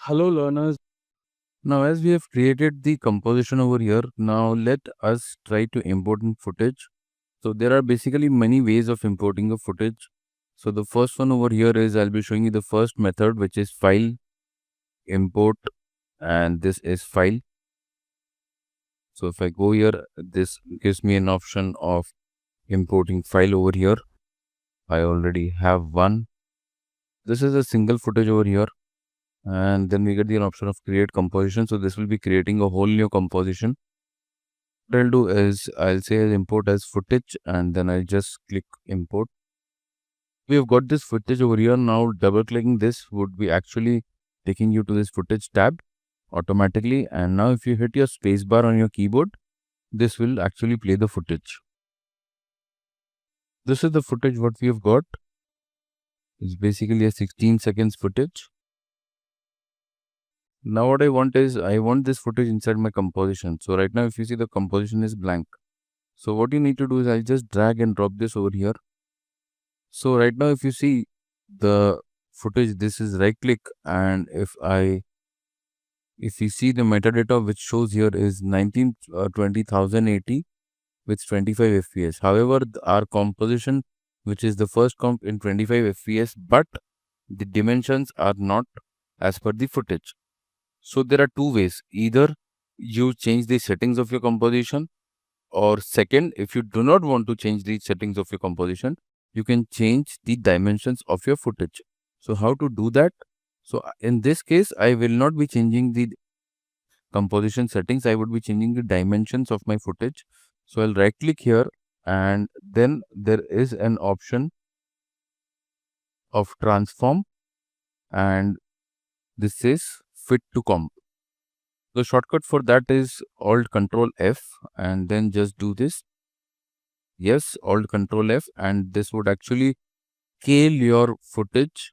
Hello learners. Now as we have created the composition over here, now let us try to import in footage. So there are basically many ways of importing a footage. So the first one over here is I'll be showing you the first method, which is file import, and this is file. So if I go here, this gives me an option of importing file over here. I already have one. This is a single footage over here. And then we get the option of create composition. So this will be creating a whole new composition. What I'll do is I'll say import as footage and then I'll just click import. We have got this footage over here. Now double clicking this would be actually taking you to this footage tab automatically. And now if you hit your spacebar on your keyboard, this will actually play the footage. This is the footage what we have got. It's basically a 16 seconds footage. Now what I want is I want this footage inside my composition. So right now if you see the composition is blank. So what you need to do is I'll just drag and drop this over here. So right now if you see the footage, this is right click, and if you see the metadata which shows here is 20,080 with 25 fps. However, our composition, which is the first comp in 25 fps, but the dimensions are not as per the footage. So there are two ways. Either you change the settings of your composition, or second, if you do not want to change the settings of your composition, you can change the dimensions of your footage. So how to do that? So in this case, I will not be changing the composition settings. I would be changing the dimensions of my footage. So I'll right click here, and then there is an option of transform, and this is fit to comp. The shortcut for that is Alt Control F, and then just do this. Yes, Alt Control F, and this would actually scale your footage,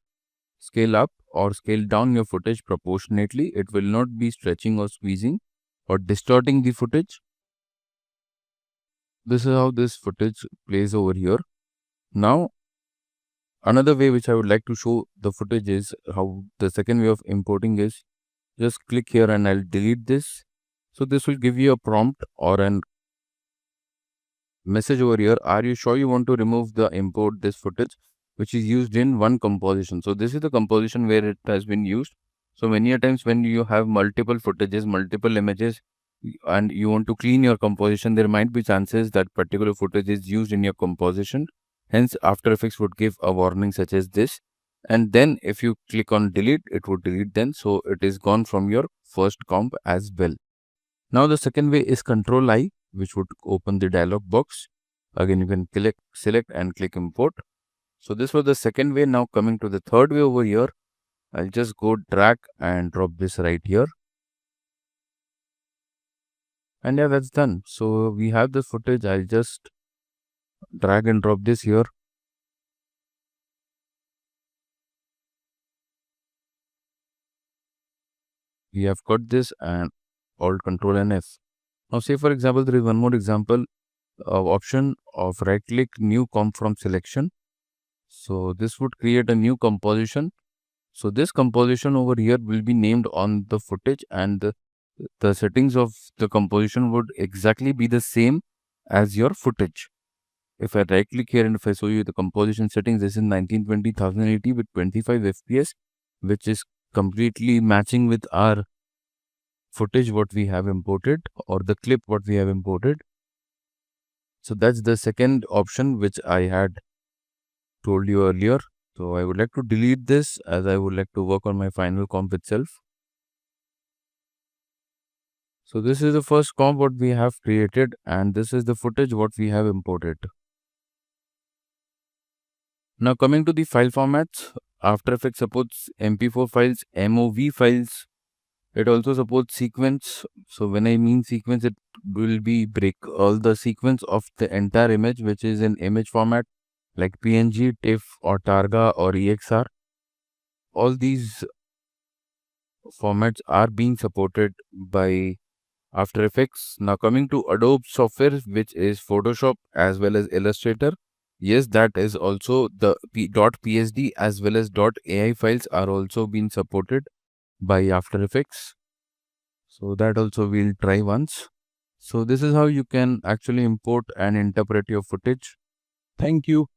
scale up or scale down your footage proportionately. It will not be stretching or squeezing or distorting the footage. This is how this footage plays over here. Now, another way which I would like to show the footage is how the second way of importing is just click here and I'll delete this. So this will give you a prompt or an message over here. Are you sure you want to remove the import this footage which is used in one composition? So this is the composition where it has been used. So many a times when you have multiple footages, multiple images, and you want to clean your composition, there might be chances that particular footage is used in your composition. Hence, After Effects would give a warning such as this. And then if you click on delete, it would delete then. So it is gone from your first comp as well. Now the second way is Control I, which would open the dialog box. Again, you can select and click import. So this was the second way. Now coming to the third way over here, I'll just go drag and drop this right here. And yeah, that's done. So we have the footage. I'll just drag and drop this here. We have got this and Alt Control and F. Now say for example, there is one more example option of right click new comp from selection. So this would create a new composition. So this composition over here will be named on the footage, and the settings of the composition would exactly be the same as your footage. If I right click here and if I show you the composition settings, this is 1920 with 25 fps, which is completely matching with our footage what we have imported, or the clip what we have imported. So that's the second option which I had told you earlier. So I would like to delete this as I would like to work on my final comp itself. So this is the first comp what we have created, and this is the footage what we have imported. Now coming to the file formats, After Effects supports MP4 files, MOV files. It also supports sequence. So when I mean sequence, it will be break all the sequence of the entire image, which is in image format like PNG, TIFF or Targa or EXR. All these formats are being supported by After Effects. Now coming to Adobe software, which is Photoshop as well as Illustrator. Yes, that is also the .psd as well as .ai files are also being supported. by After Effects. So that also we'll try once. So this is how you can actually import and interpret your footage. Thank you.